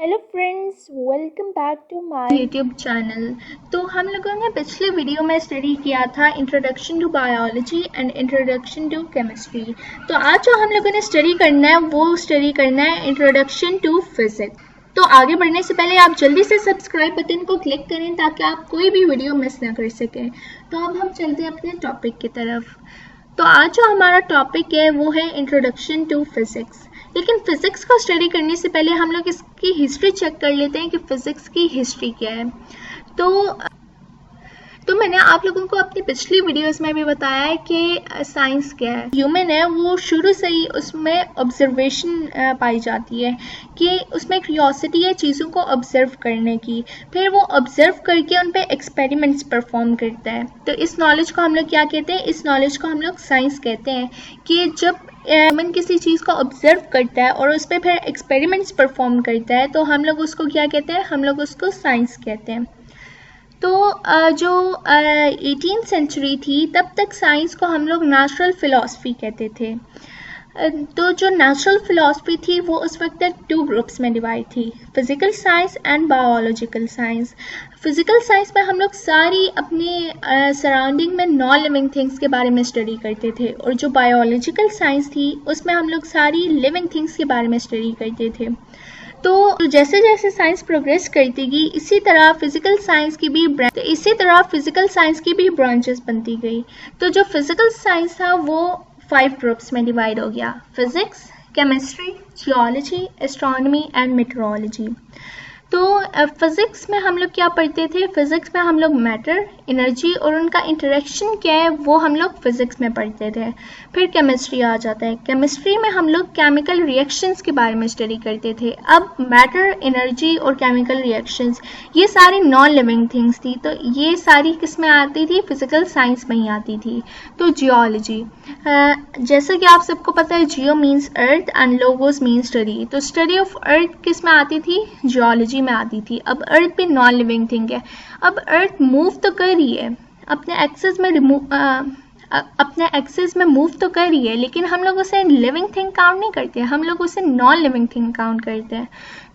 Hello friends, welcome back to my YouTube channel. तो हम लोगों ने पिछले वीडियो में स्टडी किया था introduction to biology and introduction to chemistry. तो आज जो हम लोगों ने स्टडी करना है वो स्टडी करना है इंट्रोडक्शन टू फिजिक्स। तो आगे बढ़ने से पहले आप जल्दी से सब्सक्राइब बटन को क्लिक करें ताकि आप कोई भी वीडियो मिस ना कर सकें। तो अब हम चलते हैं अपने टॉपिक की तरफ। तो आज जो हमारा टॉपिक है वो है इंट्रोडक्शन टू फिजिक्स। लेकिन फिजिक्स को स्टडी करने से पहले हम लोग इसकी हिस्ट्री चेक कर लेते हैं कि फिजिक्स की हिस्ट्री क्या है। तो मैंने आप लोगों को अपनी पिछली वीडियोस में भी बताया है कि साइंस क्या है। ह्यूमन है वो शुरू से ही उसमें ऑब्जर्वेशन पाई जाती है कि उसमें क्यूरियोसिटी है चीज़ों को ऑब्जर्व करने की, फिर वो ऑब्जर्व करके उन पे एक्सपेरिमेंट्स परफॉर्म करता है। तो इस नॉलेज को हम लोग क्या कहते हैं? इस नॉलेज को हम लोग साइंस कहते हैं कि जब ह्यूमन किसी चीज़ को ऑब्जर्व करता है और उस पर फिर एक्सपेरिमेंट्स परफॉर्म करता है तो हम लोग उसको क्या कहते हैं? हम लोग उसको साइंस कहते हैं। तो जो 18th सेंचुरी थी तब तक साइंस को हम लोग नेचुरल फिलॉसफी कहते थे। तो जो नेचुरल फिलॉसफी थी वो उस वक्त 2 ग्रुप्स में डिवाइड थी, physical science and biological science. Physical science में हम लोग सारी अपने सराउंडिंग में नॉन लिविंग थिंग्स के बारे में स्टडी करते थे, और जो बायोलॉजिकल साइंस थी उसमें हम लोग सारी लिविंग थिंग्स के बारे में स्टडी करते थे। तो जैसे जैसे साइंस प्रोग्रेस करती गई इसी तरह फिजिकल साइंस की भी ब्रांचेस बनती गई। तो जो फिजिकल साइंस था वो 5 ग्रुप्स में डिवाइड हो गया, physics, chemistry, geology, astronomy and metrology. तो फिजिक्स में हम लोग क्या पढ़ते थे? फिजिक्स में हम लोग मैटर, एनर्जी और उनका इंटरेक्शन क्या है वो हम लोग फिजिक्स में पढ़ते थे। फिर केमिस्ट्री आ जाता है, केमिस्ट्री में हम लोग केमिकल रिएक्शंस के बारे में स्टडी करते थे। अब मैटर, एनर्जी और केमिकल रिएक्शंस ये सारी नॉन लिविंग थिंग्स थी, तो ये सारी किस में आती थी? फिजिकल साइंस में ही आती थी। तो जियोलॉजी, जैसे कि आप सबको पता है जियो means earth and logos means study, तो स्टडी ऑफ अर्थ किस में आती थी? जियोलॉजी में आती थी। अब अर्थ भी नॉन लिविंग थिंग है। अब अर्थ मूव तो कर रही है, अपने एक्सेस में मूव तो कर रही है, लेकिन हम लोग उसे लिविंग थिंग काउंट नहीं करते, हम लोग उसे नॉन लिविंग थिंग काउंट करते हैं।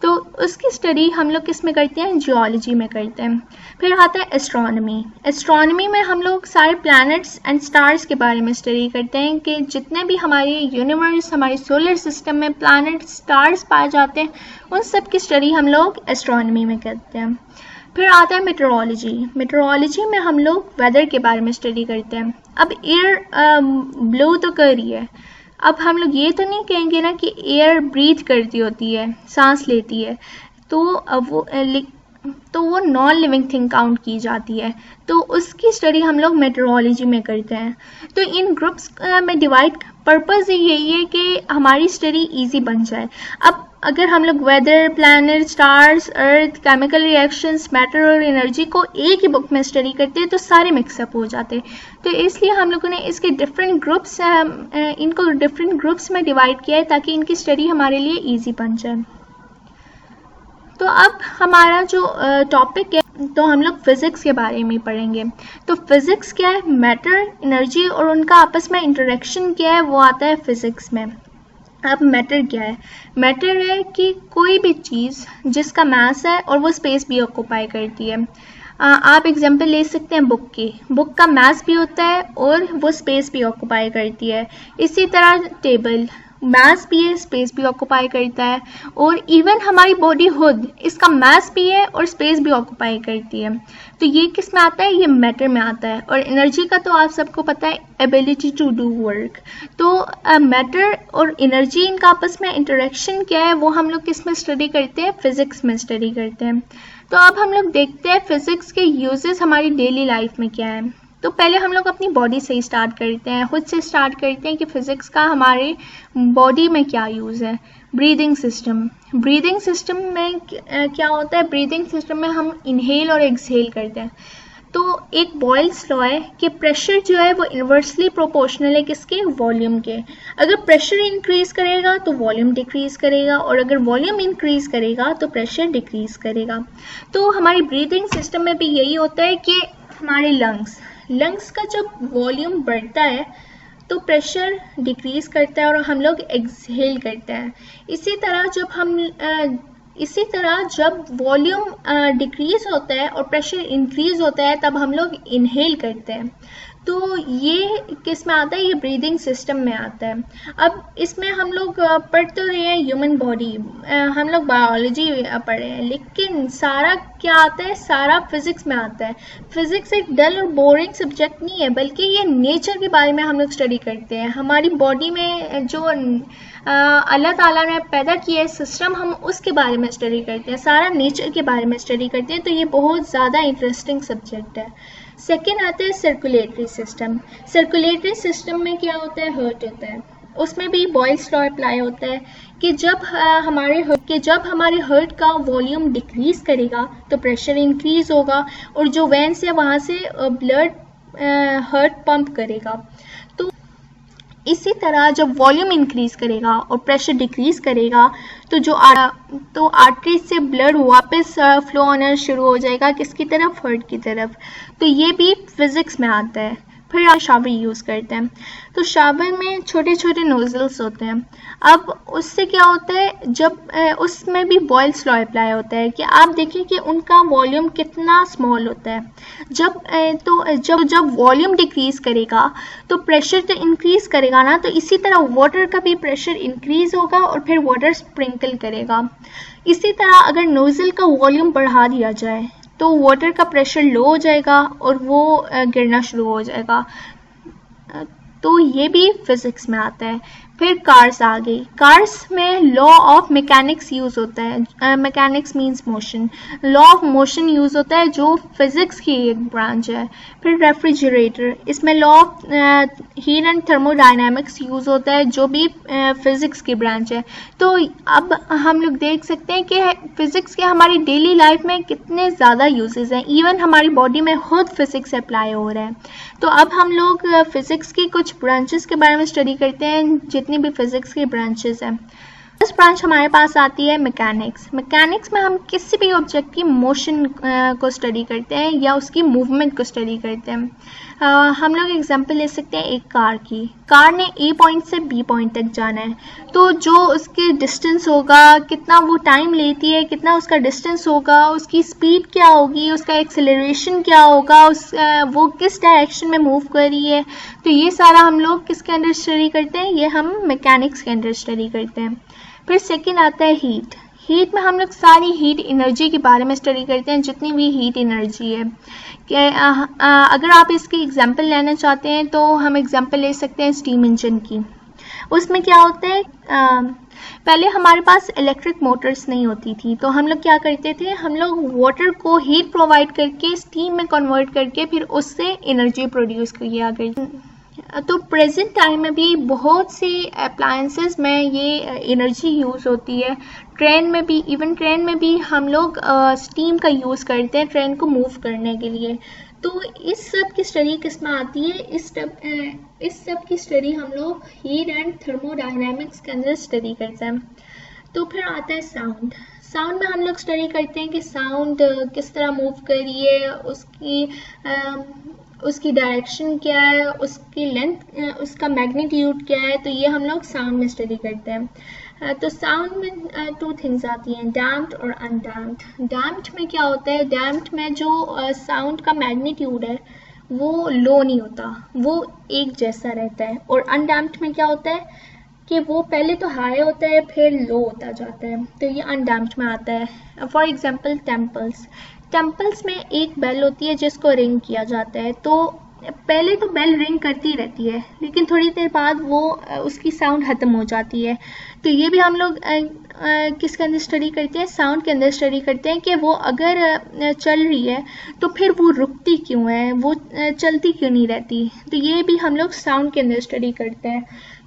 तो उसकी स्टडी हम लोग किस में करते हैं? जियोलॉजी में करते हैं। फिर आता है एस्ट्रोनॉमी। एस्ट्रोनॉमी में हम लोग सारे प्लैनेट्स एंड स्टार्स के बारे में स्टडी करते हैं कि जितने भी हमारे यूनिवर्स, हमारे सोलर सिस्टम में प्लैनेट्स, स्टार्स पाए जाते हैं उन सब की स्टडी हम लोग एस्ट्रोनॉमी में करते हैं। फिर आता है मेट्रोलॉजी। मेट्रोलॉजी में हम लोग वेदर के बारे में स्टडी करते हैं। अब एयर ब्लो तो कर रही है, अब हम लोग ये तो नहीं कहेंगे ना कि एयर ब्रीथ करती होती है, सांस लेती है, तो वो नॉन लिविंग थिंग काउंट की जाती है, तो उसकी स्टडी हम लोग मेट्रोलॉजी में करते हैं। तो इन ग्रुप्स में डिवाइड पर्पज़ यही है कि हमारी स्टडी इजी बन जाए। अब अगर हम लोग वेदर, प्लैनेट, स्टार्स, अर्थ, केमिकल रिएक्शंस, मैटर और एनर्जी को एक ही बुक में स्टडी करते हैं तो सारे मिक्सअप हो जाते, तो इसलिए हम लोगों ने इसके इनको डिफरेंट ग्रुप्स में डिवाइड किया है ताकि इनकी स्टडी हमारे लिए ईजी बन जाए। तो अब हमारा जो टॉपिक है तो हम लोग फिजिक्स के बारे में पढ़ेंगे। तो फिजिक्स क्या है? मैटर, एनर्जी और उनका आपस में इंटरेक्शन क्या है वो आता है फिजिक्स में। अब मैटर क्या है? मैटर है कि कोई भी चीज़ जिसका मास है और वो स्पेस भी ऑक्यूपाई करती है। आप एग्जांपल ले सकते हैं बुक की, बुक का मास भी होता है और वो स्पेस भी ऑक्यूपाई करती है। इसी तरह टेबल, मास भी है, स्पेस भी ऑक्यूपाई करता है, और इवन हमारी बॉडी खुद, इसका मास भी है और स्पेस भी ऑक्यूपाई करती है। तो ये किस में आता है? ये मैटर में आता है। और एनर्जी का तो आप सबको पता है, एबिलिटी टू डू वर्क। तो मैटर और एनर्जी, इनका आपस में इंटरेक्शन क्या है वो हम लोग किस में स्टडी करते हैं? फिजिक्स में स्टडी करते हैं। तो अब हम लोग देखते हैं फिजिक्स के यूजेस हमारी डेली लाइफ में क्या है। तो पहले हम लोग अपनी बॉडी से ही स्टार्ट करते हैं, खुद से स्टार्ट करते हैं कि फिजिक्स का हमारे बॉडी में क्या यूज़ है। ब्रीदिंग सिस्टम, ब्रीदिंग सिस्टम में क्या होता है? ब्रीदिंग सिस्टम में हम इनहेल और एक्सहेल करते हैं। तो एक बॉयल्स लॉ है कि प्रेशर जो है वो इन्वर्सली प्रोपोर्शनल है किसके? वॉल्यूम के। अगर प्रेशर इंक्रीज करेगा तो वॉल्यूम डिक्रीज करेगा, और अगर वॉल्यूम इंक्रीज करेगा तो प्रेशर डिक्रीज करेगा। तो हमारी ब्रीदिंग सिस्टम में भी यही होता है कि हमारे लंग्स का जब वॉल्यूम बढ़ता है तो प्रेशर डिक्रीज करता है और हम लोग एक्सहेल करते हैं। इसी तरह जब हम इसी तरह जब वॉल्यूम डिक्रीज होता है और प्रेशर इंक्रीज होता है तब हम लोग इनहेल करते हैं। तो ये किस में आता है, ये ब्रीदिंग सिस्टम में आता है। अब इसमें हम लोग पढ़ तो रहे हैं ह्यूमन बॉडी, हम लोग बायोलॉजी पढ़ रहे हैं, लेकिन सारा क्या आता है, सारा फिजिक्स में आता है। फिजिक्स एक डल और बोरिंग सब्जेक्ट नहीं है, बल्कि ये नेचर के बारे में हम लोग स्टडी करते हैं। हमारी बॉडी में जो अल्लाह ताला ने पैदा किया है सिस्टम, हम उसके बारे में स्टडी करते हैं, सारा नेचर के बारे में स्टडी करते हैं। तो ये बहुत ज़्यादा इंटरेस्टिंग सब्जेक्ट है। सेकेंड आता है सर्कुलेटरी सिस्टम। सर्कुलेटरी सिस्टम में क्या होता है, हार्ट होता है। उसमें भी बॉयल्स लॉ अप्लाई होता है कि जब हमारे हार्ट का वॉल्यूम डिक्रीज करेगा तो प्रेशर इंक्रीज होगा और जो वेन्स है वहाँ से ब्लड हार्ट पंप करेगा। तो इसी तरह जब वॉल्यूम इंक्रीज करेगा और प्रेशर डिक्रीज करेगा तो आर्टरी से ब्लड वापस फ्लो होना शुरू हो जाएगा, किसकी तरफ, हार्ट की तरफ। तो ये भी फिजिक्स में आता है। फिर आप शावर यूज़ करते हैं, तो शावर में छोटे छोटे नोजल्स होते हैं। अब उससे क्या होता है, जब उसमें भी बॉयल्स लॉ अप्लाई होता है कि आप देखिए कि उनका वॉल्यूम कितना स्मॉल होता है। जब वॉल्यूम डिक्रीज करेगा तो प्रेशर तो इंक्रीज करेगा ना, तो इसी तरह वाटर का भी प्रेशर इंक्रीज होगा और फिर वाटर स्प्रिंकल करेगा। इसी तरह अगर नोजल का वॉल्यूम बढ़ा दिया जाए तो वाटर का प्रेशर लो हो जाएगा और वो गिरना शुरू हो जाएगा। तो ये भी फिजिक्स में आता है। फिर कार्स आ गई। कार्स में लॉ ऑफ मैकेनिक्स यूज़ होता है। Mechanics means motion. Law of motion use होता है जो फिजिक्स की एक ब्रांच है। फिर रेफ्रिजरेटर, इसमें law of heat and thermodynamics use होता है जो भी फिजिक्स की ब्रांच है। तो अब हम लोग देख सकते हैं कि फिजिक्स के हमारी डेली लाइफ में कितने ज़्यादा यूजेस हैं। इवन हमारी बॉडी में खुद फिजिक्स अप्लाई हो रहा है। तो अब हम लोग फिजिक्स की कुछ ब्रांचेस के बारे में स्टडी करते हैं, जितनी भी फिजिक्स की ब्रांचेस हैं। फर्स्ट ब्रांच हमारे पास आती है मैकेनिक्स। मैकेनिक्स में हम किसी भी ऑब्जेक्ट की मोशन को स्टडी करते हैं या उसकी मूवमेंट को स्टडी करते हैं। हम लोग एग्जांपल ले सकते हैं एक कार की। कार ने ए पॉइंट से बी पॉइंट तक जाना है, तो जो उसकी डिस्टेंस होगा, कितना वो टाइम लेती है, कितना उसका डिस्टेंस होगा, उसकी स्पीड क्या होगी, उसका एक्सेलरेशन क्या होगा, वो किस डायरेक्शन में मूव कर रही है, तो ये सारा हम लोग किसके अंडर स्टडी करते हैं, ये हम मैकेनिक्स के अंडर स्टडी करते हैं। फिर सेकंड आता है हीट। हीट में हम लोग सारी हीट एनर्जी के बारे में स्टडी करते हैं, जितनी भी हीट एनर्जी है। अगर आप इसकी एग्जांपल लेना चाहते हैं तो हम एग्जांपल ले सकते हैं स्टीम इंजन की। उसमें क्या होता है, पहले हमारे पास इलेक्ट्रिक मोटर्स नहीं होती थी, तो हम लोग क्या करते थे, हम लोग वाटर को हीट प्रोवाइड करके स्टीम में कन्वर्ट करके फिर उससे एनर्जी प्रोड्यूस किया करते। तो प्रेजेंट टाइम में भी बहुत सी अप्लायंसेस में ये एनर्जी यूज़ होती है। ट्रेन में भी हम लोग स्टीम का यूज़ करते हैं ट्रेन को मूव करने के लिए। तो इस सब की स्टडी किस में आती है, इस सब की स्टडी हम लोग हीट एंड थर्मोडायनामिक्स के अंदर स्टडी करते हैं। तो फिर आता है साउंड। साउंड में हम लोग स्टडी करते हैं कि साउंड किस तरह मूव कर रही है, उसकी डायरेक्शन क्या है, उसकी लेंथ, उसका मैग्नीट्यूड क्या है। तो ये हम लोग साउंड में स्टडी करते हैं। तो साउंड में टू थिंग्स आती हैं, डैम्प्ड और अनडैम्प्ड। डैम्प्ड में क्या होता है, डैम्प्ड में जो साउंड का मैग्नीट्यूड है वो लो नहीं होता, वो एक जैसा रहता है। और अनडैम्प्ड में क्या होता है कि वो पहले तो हाई होता है फिर लो होता जाता है। तो ये अनडैम्प्ड में आता है। फॉर एग्जांपल टेम्पल्स में एक बेल होती है जिसको रिंग किया जाता है। तो पहले तो बेल रिंग करती रहती है, लेकिन थोड़ी देर बाद वो उसकी साउंड ख़त्म हो जाती है। तो ये भी हम लोग किसके अंदर स्टडी करते हैं, साउंड के अंदर स्टडी करते हैं कि वो अगर चल रही है तो फिर वो रुकती क्यों है, वो चलती क्यों नहीं रहती। तो ये भी हम लोग साउंड के अंदर स्टडी करते हैं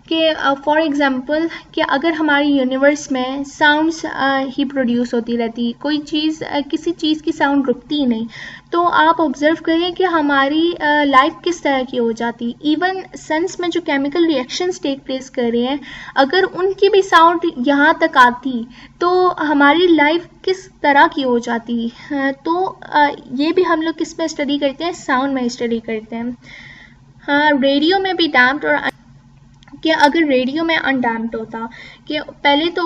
कि फॉर एग्जांपल कि अगर हमारी यूनिवर्स में साउंड्स ही प्रोड्यूस होती रहती, कोई चीज़ किसी चीज़ की साउंड रुकती ही नहीं, तो आप ऑब्जर्व करें कि हमारी लाइफ किस तरह की हो जाती। इवन सन्स में जो केमिकल रिएक्शंस टेक प्लेस कर रहे हैं, अगर उनकी भी साउंड यहाँ तक आती तो हमारी लाइफ किस तरह की हो जाती। तो ये भी हम लोग किस में स्टडी करते हैं, साउंड में स्टडी करते हैं। हाँ, रेडियो में भी डैम्प्ड और कि अगर रेडियो में अनडैम्प्ड होता, कि पहले तो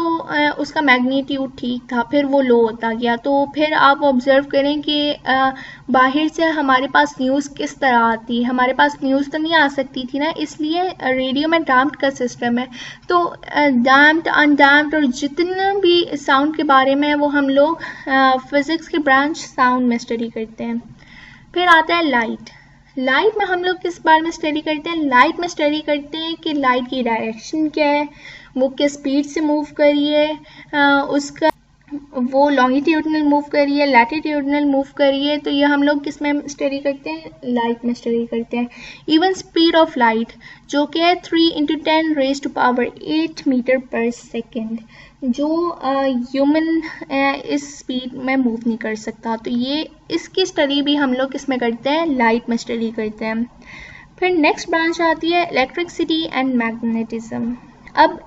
उसका मैग्नीट्यूड ठीक था, फिर वो लो होता गया, तो फिर आप ऑब्जर्व करें कि बाहर से हमारे पास न्यूज़ किस तरह आती, हमारे पास न्यूज़ तो नहीं आ सकती थी ना, इसलिए रेडियो में डैम्प्ड का सिस्टम है। तो डैम्प्ड, अनडैम्प्ड और जितना भी साउंड के बारे में वो हम लोग फिज़िक्स के ब्रांच साउंड में स्टडी करते हैं। फिर आता है लाइट। लाइट में हम लोग किस बारे में स्टडी करते हैं? लाइट में स्टडी करते हैं कि लाइट की डायरेक्शन क्या है, वो किस स्पीड से मूव कर रही है, उसका वो लॉन्गिट्यूडनल मूव कर रही है, लैटिट्यूडनल मूव कर रही है। तो ये हम लोग किस में स्टडी करते हैं? लाइट में स्टडी करते हैं। इवन स्पीड ऑफ लाइट जो कि है 3 × 10⁸ मीटर पर सेकेंड, जो ह्यूमन इस स्पीड में मूव नहीं कर सकता। तो ये इसकी स्टडी भी हम लोग किस में करते हैं? लाइट में स्टडी करते हैं। फिर नेक्स्ट ब्रांच आती है इलेक्ट्रिसिटी एंड मैग्नेटिज्म। अब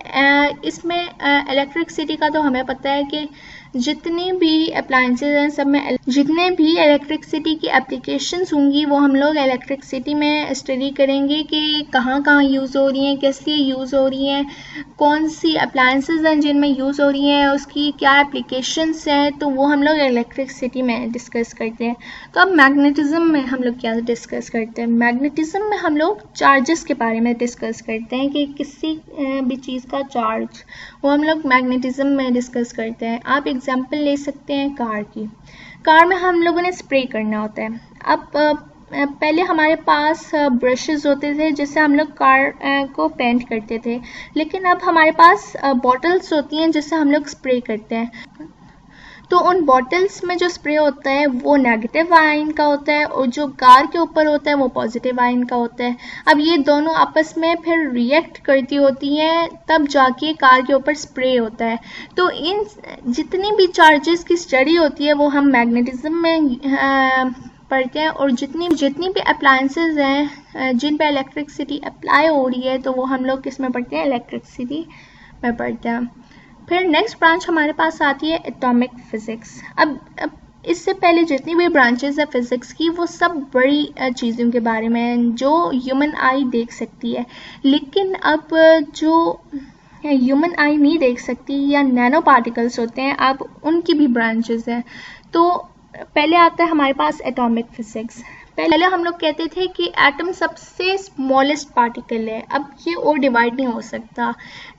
इसमें इलेक्ट्रिसिटी का तो हमें पता है कि जितनी भी अप्लायंसेज हैं सब में जितने भी इलेक्ट्रिसिटी की एप्लीकेशंस होंगी वो हम लोग इलेक्ट्रिसिटी में स्टडी करेंगे कि कहाँ कहाँ यूज़ हो रही हैं, किस लिए यूज़ हो रही हैं, कौन सी अप्लायंसेज हैं जिनमें यूज़ हो रही हैं, उसकी क्या एप्लीकेशंस हैं। तो वो हम लोग इलेक्ट्रिसिटी में डिस्कस करते हैं। तो अब मैग्नेटिज्म में हम लोग क्या डिस्कस करते हैं? मैग्नेटिज्म में हम लोग चार्जेस के बारे में डिस्कस करते हैं कि किसी भी चीज़ का चार्ज, वो हम लोग मैग्नेटिज्म में डिस्कस करते हैं। आप एग्जांपल ले सकते हैं कार की। कार में हम लोगों ने स्प्रे करना होता है। अब पहले हमारे पास ब्रशेस होते थे जिससे हम लोग कार को पेंट करते थे, लेकिन अब हमारे पास बॉटल्स होती हैं जिससे हम लोग स्प्रे करते हैं। तो उन बॉटल्स में जो स्प्रे होता है वो नेगेटिव आयन का होता है और जो कार के ऊपर होता है वो पॉजिटिव आयन का होता है। अब ये दोनों आपस में फिर रिएक्ट करती होती हैं, तब जाके कार के ऊपर स्प्रे होता है। तो इन जितनी भी चार्जेस की स्टडी होती है वो हम मैग्नेटिज्म में पढ़ते हैं, और जितनी भी अप्लायंसेज हैं जिन पे इलेक्ट्रिसिटी अप्लाई हो रही है तो वो हम लोग किस में पढ़ते हैं? इलेक्ट्रिसिटी में पढ़ते हैं। फिर नेक्स्ट ब्रांच हमारे पास आती है एटॉमिक फिज़िक्स। अब इससे पहले जितनी भी ब्रांचेस है फिज़िक्स की वो सब बड़ी चीज़ों के बारे में हैं जो ह्यूमन आई देख सकती है, लेकिन अब जो ह्यूमन आई नहीं देख सकती या नैनो पार्टिकल्स होते हैं, अब उनकी भी ब्रांचेस हैं। तो पहले आता है हमारे पास एटॉमिक फिज़िक्स। पहले हम लोग कहते थे कि एटम सबसे स्मॉलेस्ट पार्टिकल है, अब ये और डिवाइड नहीं हो सकता।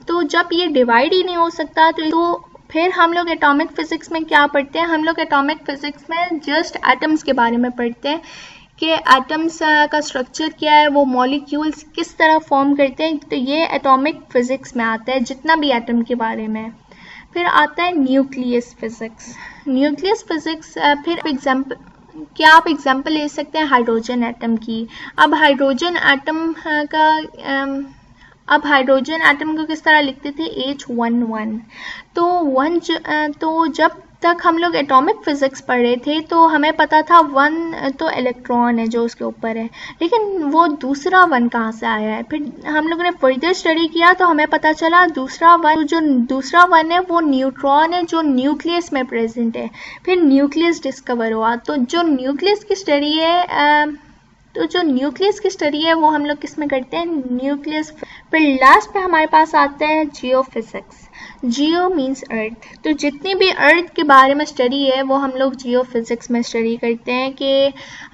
तो जब ये डिवाइड ही नहीं हो सकता तो फिर हम लोग एटॉमिक फिज़िक्स में क्या पढ़ते हैं? हम लोग एटॉमिक फिज़िक्स में जस्ट एटम्स के बारे में पढ़ते हैं कि एटम्स का स्ट्रक्चर क्या है, वो मॉलिक्यूल्स किस तरह फॉर्म करते हैं। तो ये एटॉमिक फिज़िक्स में आता है जितना भी एटम के बारे में। फिर आता है न्यूक्लियस फिज़िक्स। न्यूक्लियस फिज़िक्स फिर क्या आप एग्जाम्पल ले सकते हैं हाइड्रोजन एटम की। अब हाइड्रोजन एटम को किस तरह लिखते थे? H11। तो जब तक हम लोग एटॉमिक फिज़िक्स पढ़ रहे थे तो हमें पता था 1 तो इलेक्ट्रॉन है जो उसके ऊपर है, लेकिन वो दूसरा 1 कहाँ से आया है? फिर हम लोगों ने फर्दर स्टडी किया तो हमें पता चला जो दूसरा 1 है वो न्यूट्रॉन है जो न्यूक्लियस में प्रेजेंट है। फिर न्यूक्लियस डिस्कवर हुआ। तो जो न्यूक्लियस की स्टडी है वो हम लोग किस में करते हैं? न्यूक्लियस। फिर लास्ट पे हमारे पास आता है जियो फिज़िक्स। जियो मीन्स अर्थ। तो जितनी भी अर्थ के बारे में स्टडी है वो हम लोग जियो फिज़िक्स में स्टडी करते हैं कि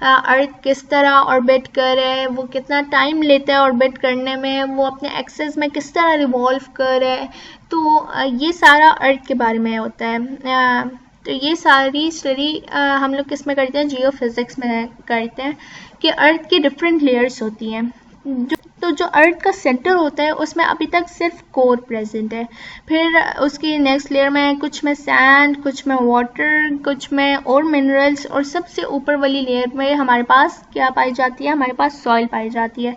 अर्थ किस तरह ऑर्बिट कर रहा है, वो कितना टाइम लेता है ऑर्बिट करने में, वो अपने एक्सेस में किस तरह रिवॉल्व कर रहा है। तो ये सारा अर्थ के बारे में होता है। तो ये सारी स्टडी हम लोग किस में करते हैं? जियो फिज़िक्स में करते हैं कि अर्थ की डिफरेंट लेयर्स होती हैं। तो जो अर्थ का सेंटर होता है उसमें अभी तक सिर्फ कोर प्रेजेंट है। फिर उसकी नेक्स्ट लेयर में कुछ में सैंड, कुछ में वाटर, कुछ में और मिनरल्स, और सबसे ऊपर वाली लेयर में हमारे पास क्या पाई जाती है? हमारे पास सॉइल पाई जाती है।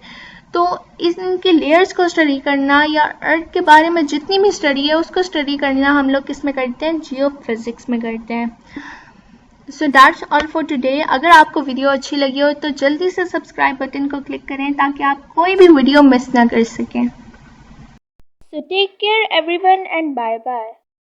तो इनके लेयर्स को स्टडी करना या अर्थ के बारे में जितनी भी स्टडी है उसको स्टडी करना हम लोग किस में करते हैं? जियो फिज़िक्स में करते हैं। So that's all for today. अगर आपको वीडियो अच्छी लगी हो तो जल्दी से सब्सक्राइब बटन को क्लिक करें ताकि आप कोई भी वीडियो मिस ना कर सकें। So take care everyone and bye bye.